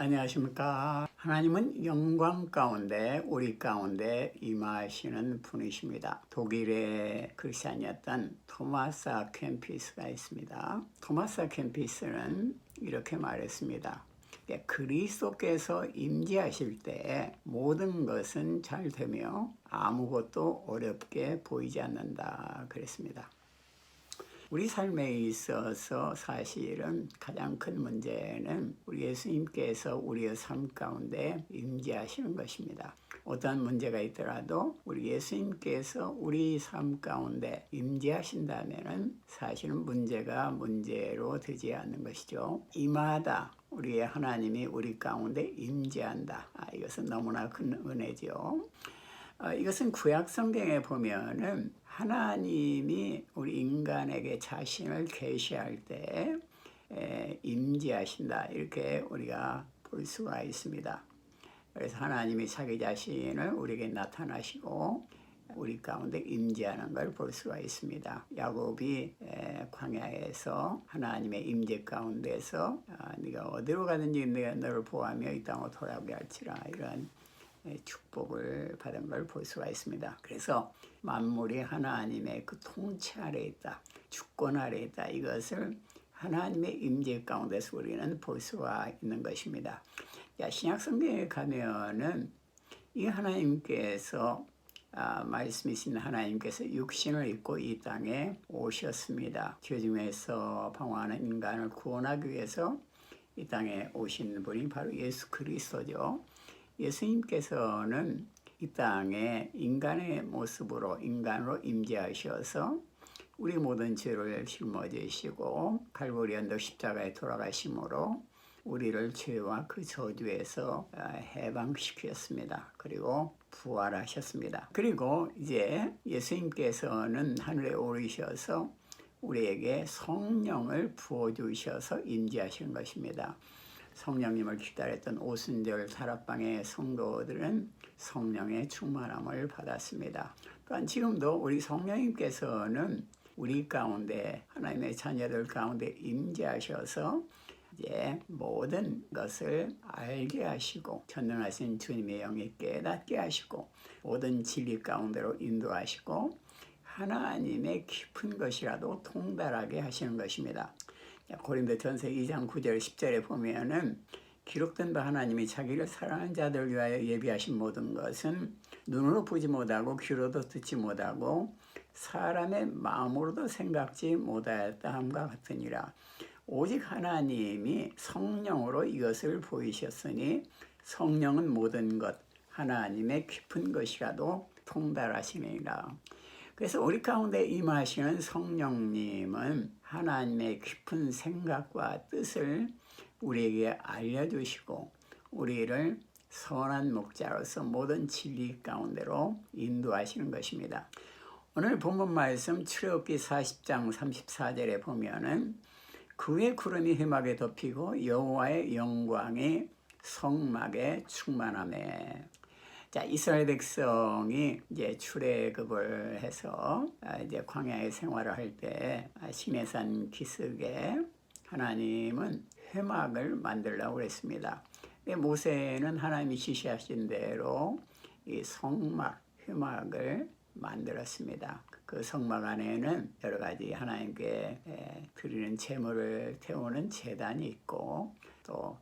안녕하십니까. 하나님은 영광 가운데 우리 가운데 임하시는 분이십니다. 독일의 크리스찬이었던 토마스 아 켐피스가 있습니다. 토마스 아 켐피스는 이렇게 말했습니다. 그리스도께서 임재하실 때 모든 것은 잘 되며 아무것도 어렵게 보이지 않는다 그랬습니다. 우리 삶에 있어서 사실은 가장 큰 문제는 우리 예수님께서 우리의 삶 가운데 임재하시는 것입니다. 어떤 문제가 있더라도 우리 예수님께서 우리 삶 가운데 임재하신다면 사실은 문제가 문제로 되지 않는 것이죠. 임하다. 우리의 하나님이 우리 가운데 임재한다. 이것은 너무나 큰 은혜죠. 이것은 구약 성경에 보면은 하나님이 우리 인간에게 자신을 계시할 때 임재하신다 이렇게 우리가 볼 수가 있습니다. 그래서 하나님이 자기 자신을 우리에게 나타나시고 우리 가운데 임재하는 걸 볼 수가 있습니다. 야곱이 광야에서 하나님의 임재 가운데서 네가 어디로 가든지 내가 너를 보호하며 이 땅으로 돌아오게 할지라 이런 축복을 받은 걸 볼 수가 있습니다. 그래서 만물이 하나님의 그 통치 아래 있다, 주권 아래 있다. 이것을 하나님의 임재 가운데서 우리는 볼 수가 있는 것입니다. 신약 성경에 가면은 이 하나님께서 말씀이신 하나님께서 육신을 입고 이 땅에 오셨습니다. 죄 중에서 방황하는 인간을 구원하기 위해서 이 땅에 오신 분이 바로 예수 그리스도죠. 예수님께서는 이 땅에 인간의 모습으로 인간으로 임재하셔서 우리 모든 죄를 짊어지시고 갈보리 언덕 십자가에 돌아가심으로 우리를 죄와 그 저주에서 해방시켰습니다. 그리고 부활하셨습니다. 그리고 이제 예수님께서는 하늘에 오르셔서 우리에게 성령을 부어주셔서 임재하시는 것입니다. 성령님을 기다렸던 오순절 다락방의 성도들은 성령의 충만함을 받았습니다. 또한 지금도 우리 성령님께서는 우리 가운데 하나님의 자녀들 가운데 임재하셔서 이제 모든 것을 알게 하시고 전능하신 주님의 영에 깨닫게 하시고 모든 진리 가운데로 인도하시고 하나님의 깊은 것이라도 통달하게 하시는 것입니다. 고린도전서 2장 9절 10절에 보면은 기록된 바 하나님이 자기를 사랑하는 자들 위하여 예비하신 모든 것은 눈으로 보지 못하고 귀로도 듣지 못하고 사람의 마음으로도 생각지 못하였다 함과 같으니라. 오직 하나님이 성령으로 이것을 보이셨으니 성령은 모든 것 하나님의 깊은 것이라도 통달하시니라. 그래서 우리 가운데 임하시는 성령님은 하나님의 깊은 생각과 뜻을 우리에게 알려주시고 우리를 선한 목자로서 모든 진리 가운데로 인도하시는 것입니다. 오늘 본문 말씀 출애굽기 40장 34절에 보면은 그의 구름이 해막에 덮이고 여호와의 영광이 성막에 충만하매. 자, 이스라엘 백성이 이제 출애굽을 해서 이제 광야의 생활을 할 때 시내산 기슭에 하나님은 회막을 만들라고 했습니다. 모세는 하나님이 지시하신 대로 이 성막, 회막을 만들었습니다. 그 성막 안에는 여러 가지 하나님께 드리는 제물을 태우는 제단이 있고 또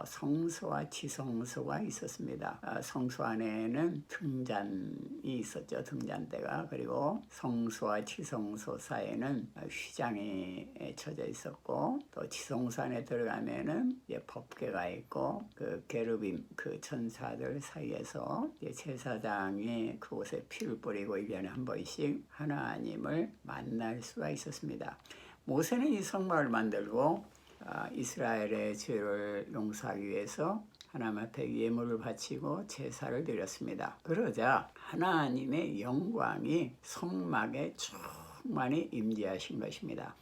성소와 지성소가 있었습니다. 성소 안에는 등잔이 있었죠. 등잔대가. 그리고 성소와 지성소 사이에는 휘장이 쳐져 있었고 또 지성소 안에 들어가면은 법궤가 있고 그 게르빔 그 천사들 사이에서 제사장이 그곳에 피를 뿌리고 1년에 한 번씩 하나님을 만날 수가 있었습니다. 모세는 이 성막을 만들고 이스라엘의 죄를 용서하기 위해서 하나님 앞에 예물을 바치고 제사를 드렸습니다. 그러자 하나님의 영광이 성막에 충만히 임재하신 것입니다.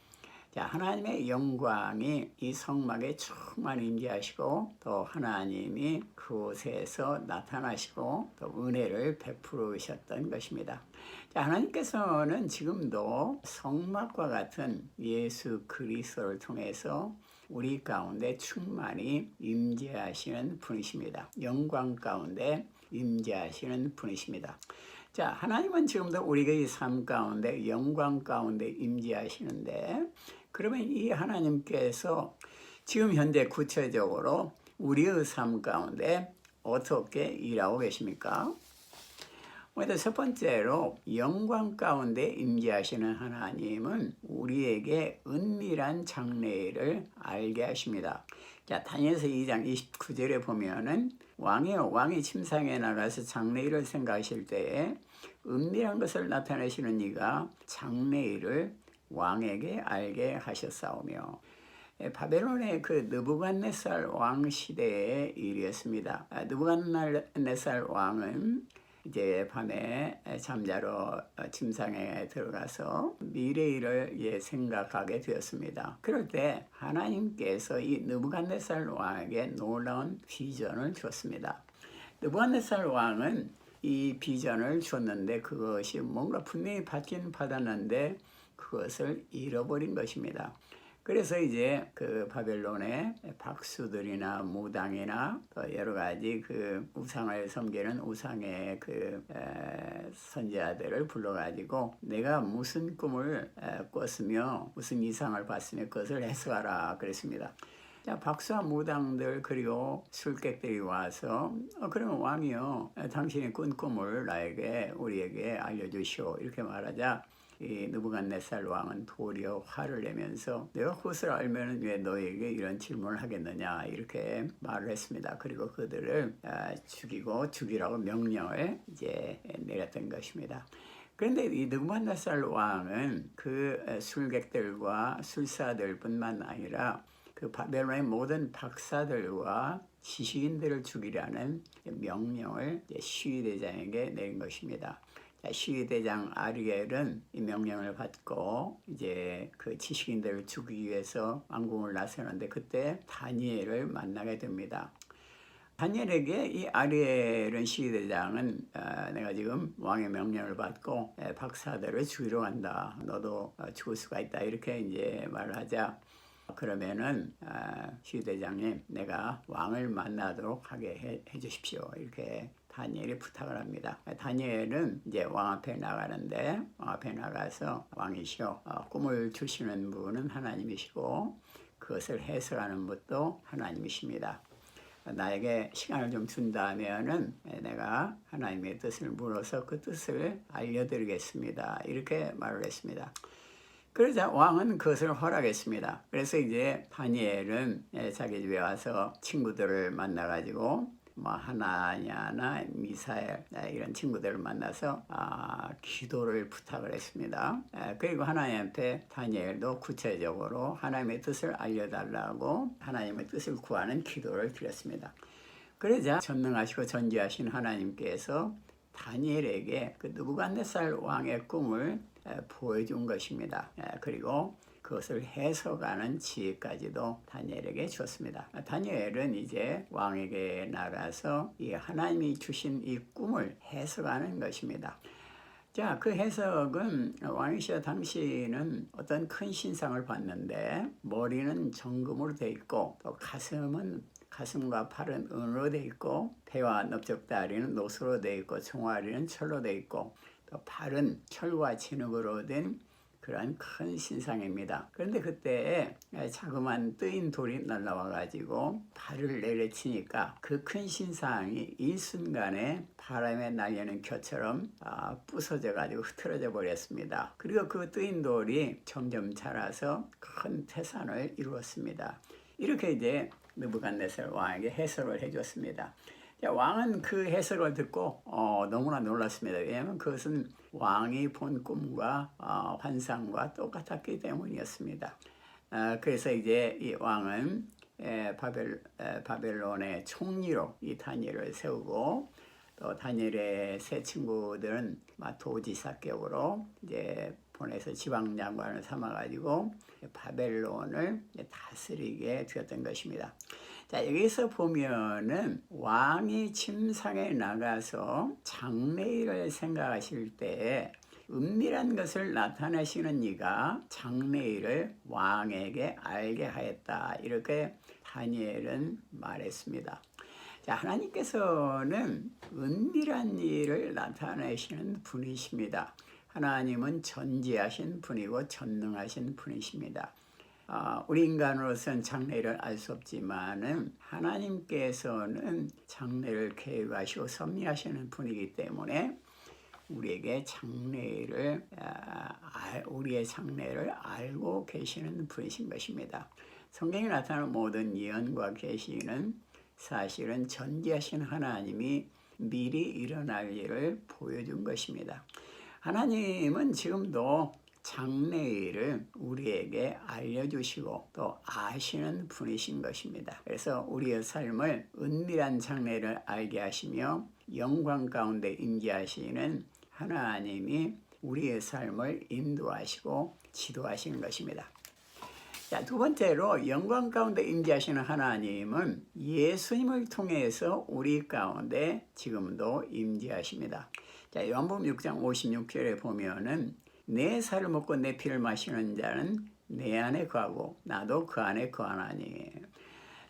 자, 하나님의 영광이 이 성막에 충만히 임재하시고 또 하나님이 그곳에서 나타나시고 또 은혜를 베푸셨던 것입니다. 자, 하나님께서는 지금도 성막과 같은 예수 그리스도를 통해서 우리 가운데 충만히 임재하시는 분이십니다. 영광 가운데 임재하시는 분이십니다. 자, 하나님은 지금도 우리의 삶 가운데 영광 가운데 임재하시는데, 그러면 이 하나님께서 지금 현재 구체적으로 우리의 삶 가운데 어떻게 일하고 계십니까? 먼저 첫 번째로 영광 가운데 임재하시는 하나님은 우리에게 은밀한 장래일을 알게 하십니다. 자, 다니엘서 2장 29절에 보면은 왕이 침상에 나가서 장래일을 생각하실 때에 은밀한 것을 나타내시는 이가 장래일을 왕에게 알게 하셨사오며, 바벨론의 그 느부갓네살 왕 시대의 일이었습니다. 느부갓네살 왕은 이제 밤에 잠자러 침상에 들어가서 미래일을 생각하게 되었습니다. 그럴 때 하나님께서 이 느부갓네살 왕에게 놀라운 비전을 주었습니다. 느부갓네살 왕은 이 비전을 줬는데 그것이 뭔가 분명히 받긴 받았는데 그것을 잃어버린 것입니다. 그래서 이제 그 바벨론의 박수들이나 무당이나 여러 가지 그 우상을 섬기는 우상의 그 선지자들을 불러가지고 내가 무슨 꿈을 꿨으며 무슨 이상을 봤으며 그것을 해석하라 그랬습니다. 자, 박수와 무당들 그리고 술객들이 와서 그러면 왕이요, 당신이 꾼 꿈을 우리에게 알려주시오 이렇게 말하자, 이 느부갓네살 왕은 도리어 화를 내면서 내가 그것을 알면 왜 너에게 이런 질문을 하겠느냐 이렇게 말을 했습니다. 그리고 그들을 죽이라고 명령을 이제 내렸던 것입니다. 그런데 이 느부갓네살 왕은 그 술객들과 술사들뿐만 아니라 그 바벨론의 모든 박사들과 지식인들을 죽이라는 명령을 시위대장에게 내린 것입니다. 시위대장 아리엘은 이 명령을 받고 이제 그 지식인들을 죽이기 위해서 왕궁을 나서는데 그때 다니엘을 만나게 됩니다. 다니엘에게 이 아리엘은 시위대장은 내가 지금 왕의 명령을 받고 박사들을 죽이러 간다. 너도 죽을 수가 있다. 이렇게 이제 말을 하자, 그러면은 시위대장님, 내가 왕을 만나도록 하게 해 주십시오. 이렇게 다니엘이 부탁을 합니다. 다니엘은 이제 왕 앞에 나가는데, 왕 앞에 나가서 왕이시여, 꿈을 주시는 분은 하나님이시고 그것을 해석하는 분도 하나님이십니다. 나에게 시간을 좀 준다면은 내가 하나님의 뜻을 물어서 그 뜻을 알려드리겠습니다. 이렇게 말을 했습니다. 그러자 왕은 그것을 허락했습니다. 그래서 이제 다니엘은 자기 집에 와서 친구들을 만나가지고 하나냐나 미사엘 이런 친구들을 만나서 기도를 부탁을 했습니다. 그리고 하나님한테 다니엘도 구체적으로 하나님의 뜻을 알려달라고 하나님의 뜻을 구하는 기도를 드렸습니다. 그러자 전능하시고 전지하신 하나님께서 다니엘에게 그 느부갓네살 왕의 꿈을 보여준 것입니다. 그리고 그것을 해석하는 지혜까지도 다니엘에게 주었습니다. 다니엘은 이제 왕에게 나가서 이 하나님이 주신 이 꿈을 해석하는 것입니다. 자, 그 해석은 왕이시여 당신은 어떤 큰 신상을 봤는데 머리는 정금으로 되어 있고 또 가슴과 팔은 은으로 되어 있고 배와 넓적다리는 노수로 되어 있고 종아리는 철로 되어 있고 또 발은 철과 진흙으로 된 그런 큰 신상입니다. 그런데 그때 자그마한 뜨인 돌이 날라와가지고 발을 내려치니까 그 큰 신상이 일순간에 바람에 날리는 겨처럼 부서져가지고 흐트러져 버렸습니다. 그리고 그 뜨인 돌이 점점 자라서 큰 태산을 이루었습니다. 이렇게 이제 느부갓네살 왕에게 해석을 해줬습니다. 왕은 그 해석을 듣고 너무나 놀랐습니다. 왜냐하면 그것은 왕이 본 꿈과 환상과 똑같았기 때문이었습니다. 그래서 이제 이 왕은 바벨론의 총리로 이 다니엘을 세우고 또 다니엘의 세 친구들은 도지사격으로 이제 보내서 지방장관을 삼아가지고 바벨론을 다스리게 되었던 것입니다. 자, 여기서 보면은 왕이 침상에 나가서 장래일을 생각하실 때 은밀한 것을 나타내시는 이가 장래일을 왕에게 알게 하였다. 이렇게 다니엘은 말했습니다. 자, 하나님께서는 은밀한 일을 나타내시는 분이십니다. 하나님은 전지하신 분이고 전능하신 분이십니다. 우리 인간으로서는 장래를 알 수 없지만은 하나님께서는 장래를 계획하시고 섭리하시는 분이기 때문에 우리에게 우리의 장래를 알고 계시는 분이신 것입니다. 성경에 나타나는 모든 예언과 계시는 사실은 전지하신 하나님이 미리 일어날 일을 보여준 것입니다. 하나님은 지금도 장래일을 우리에게 알려주시고 또 아시는 분이신 것입니다. 그래서 우리의 삶을 은밀한 장래를 알게 하시며 영광 가운데 임재하시는 하나님이 우리의 삶을 인도하시고 지도하시는 것입니다. 자, 두 번째로 영광 가운데 임재하시는 하나님은 예수님을 통해서 우리 가운데 지금도 임재하십니다. 자, 요한복음 6장 56절에 보면은 내 살을 먹고 내 피를 마시는 자는 내 안에 거하고 나도 그 안에 거하나니.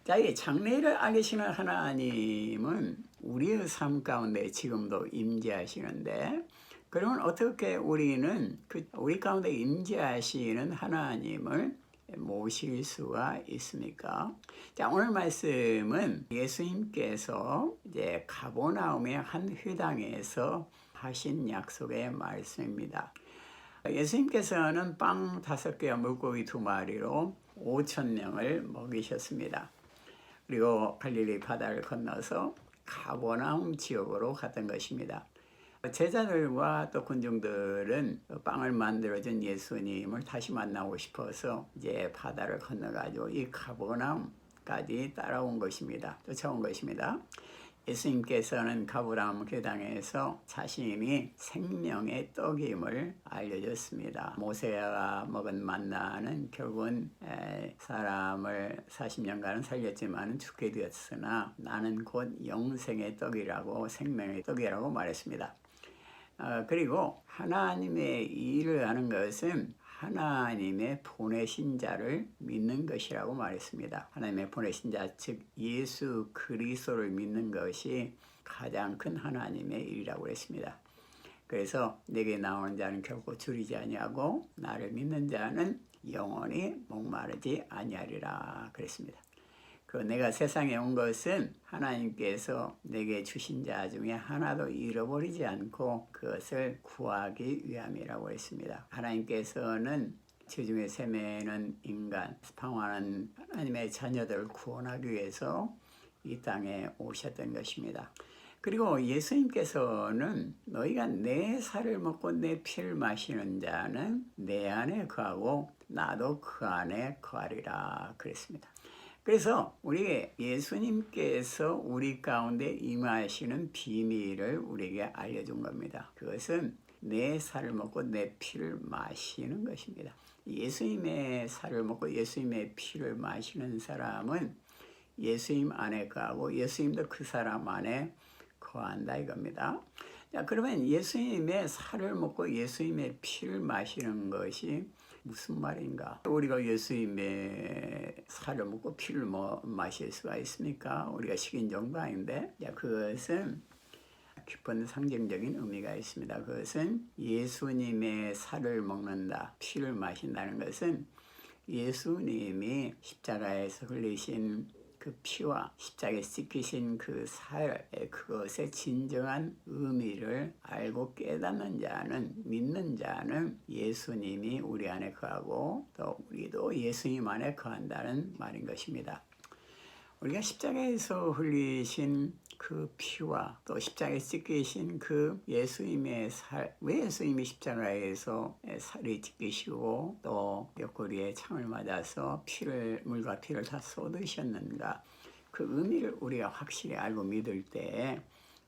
자, 이 장래를 알리시는 하나님은 우리의 삶 가운데 지금도 임재하시는데, 그러면 어떻게 우리는 우리 가운데 임재하시는 하나님을 모실 수가 있습니까? 자, 오늘 말씀은 예수님께서 이제 가버나움의 한 회당에서 하신 약속의 말씀입니다. 예수님께서는 빵 5개와 물고기 2마리로 5,000명을 먹이셨습니다. 그리고 갈릴리 바다를 건너서 가버나움 지역으로 갔던 것입니다. 제자들과 또 군중들은 빵을 만들어준 예수님을 다시 만나고 싶어서 이제 바다를 건너가지고 이 가버나움까지 따라온 것입니다. 쫓아온 것입니다. 예수님께서는 가버나움 회당에서 자신이 생명의 떡임을 알려줬습니다. 모세가 먹은 만나는 결국은 사람을 40년간은 살렸지만 죽게 되었으나 나는 곧 영생의 떡이라고 생명의 떡이라고 말했습니다. 그리고 하나님의 일을 하는 것은 하나님의 보내신 자를 믿는 것이라고 말했습니다. 하나님의 보내신 자, 즉 예수 그리스도를 믿는 것이 가장 큰 하나님의 일이라고 했습니다. 그래서 내게 나오는 자는 결코 줄이지 아니하고 나를 믿는 자는 영원히 목마르지 아니하리라 그랬습니다. 내가 세상에 온 것은 하나님께서 내게 주신 자 중에 하나도 잃어버리지 않고 그것을 구하기 위함이라고 했습니다. 하나님께서는 지중해 세매는 인간, 방황하는 하나님의 자녀들을 구원하기 위해서 이 땅에 오셨던 것입니다. 그리고 예수님께서는 너희가 내 살을 먹고 내 피를 마시는 자는 내 안에 거하고 나도 그 안에 거하리라 그랬습니다. 그래서 우리 예수님께서 우리 가운데 임하시는 비밀을 우리에게 알려준 겁니다. 그것은 내 살을 먹고 내 피를 마시는 것입니다. 예수님의 살을 먹고 예수님의 피를 마시는 사람은 예수님 안에 거하고 예수님도 그 사람 안에 거한다 이겁니다. 자, 그러면 예수님의 살을 먹고 예수님의 피를 마시는 것이 무슨 말인가? 우리가 예수님의 살을 먹고 피를 마실 수가 있습니까? 우리가 식인종도 아닌데, 그것은 깊은 상징적인 의미가 있습니다. 그것은 예수님의 살을 먹는다, 피를 마신다는 것은 예수님이 십자가에서 흘리신 그 피와 십자가에 찢기신 그 살, 그것의 진정한 의미를 알고 깨닫는 자는, 믿는 자는 예수님이 우리 안에 거하고 또 우리도 예수님 안에 거한다는 말인 것입니다. 우리가 십자가에서 흘리신 그 피와 또 십자가에 찢기신 그 예수님의 살, 왜 예수님이 십자가에서 살이 찢기시고 또 옆구리에 창을 맞아서 물과 피를 다 쏟으셨는가, 그 의미를 우리가 확실히 알고 믿을 때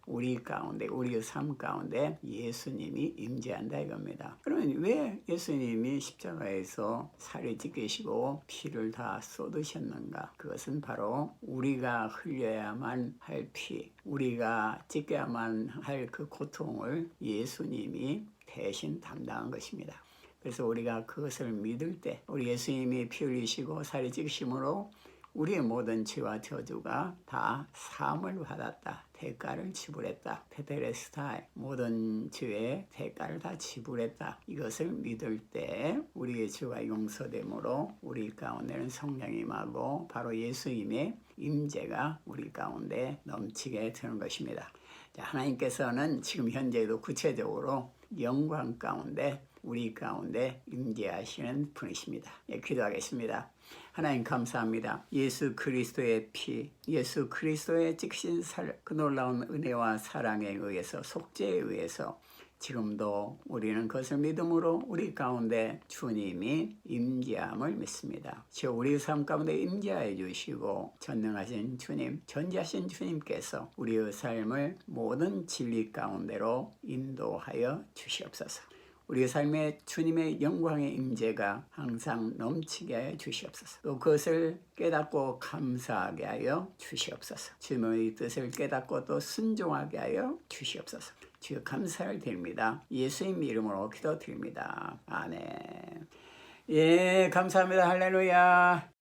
우리 가운데, 우리의 삶 가운데 예수님이 임재한다 이겁니다. 그러면 왜 예수님이 십자가에서 살이 찢기시고 피를 다 쏟으셨는가? 그것은 바로 우리가 흘려야만 할 피, 우리가 찢겨야만 할 그 고통을 예수님이 대신 담당한 것입니다. 그래서 우리가 그것을 믿을 때 우리 예수님이 피 흘리시고 살이 찌심으로 우리의 모든 죄와 저주가 다 사함을 받았다. 대가를 지불했다. 테텔레스타이 모든 죄의 대가를 다 지불했다. 이것을 믿을 때 우리의 죄가 용서됨으로 우리 가운데는 성령이 임하고 바로 예수님의 임재가 우리 가운데 넘치게 되는 것입니다. 자, 하나님께서는 지금 현재도 구체적으로 영광 가운데 우리 가운데 임재하시는 분이십니다. 예, 기도하겠습니다. 하나님 감사합니다. 예수 그리스도의 피, 예수 그리스도의 찍신 그 놀라운 은혜와 사랑에 의해서 속죄에 의해서 지금도 우리는 그것을 믿음으로 우리 가운데 주님이 임재함을 믿습니다. 주 우리 삶 가운데 임재하여 주시고 전능하신 주님, 전지하신 주님께서 우리의 삶을 모든 진리 가운데로 인도하여 주시옵소서. 우리의 삶에 주님의 영광의 임재가 항상 넘치게 하여 주시옵소서. 또 그것을 깨닫고 감사하게 하여 주시옵소서. 주님의 뜻을 깨닫고 또 순종하게 하여 주시옵소서. 주여 감사를 드립니다. 예수님 이름으로 기도드립니다. 아멘. 예, 감사합니다. 할렐루야.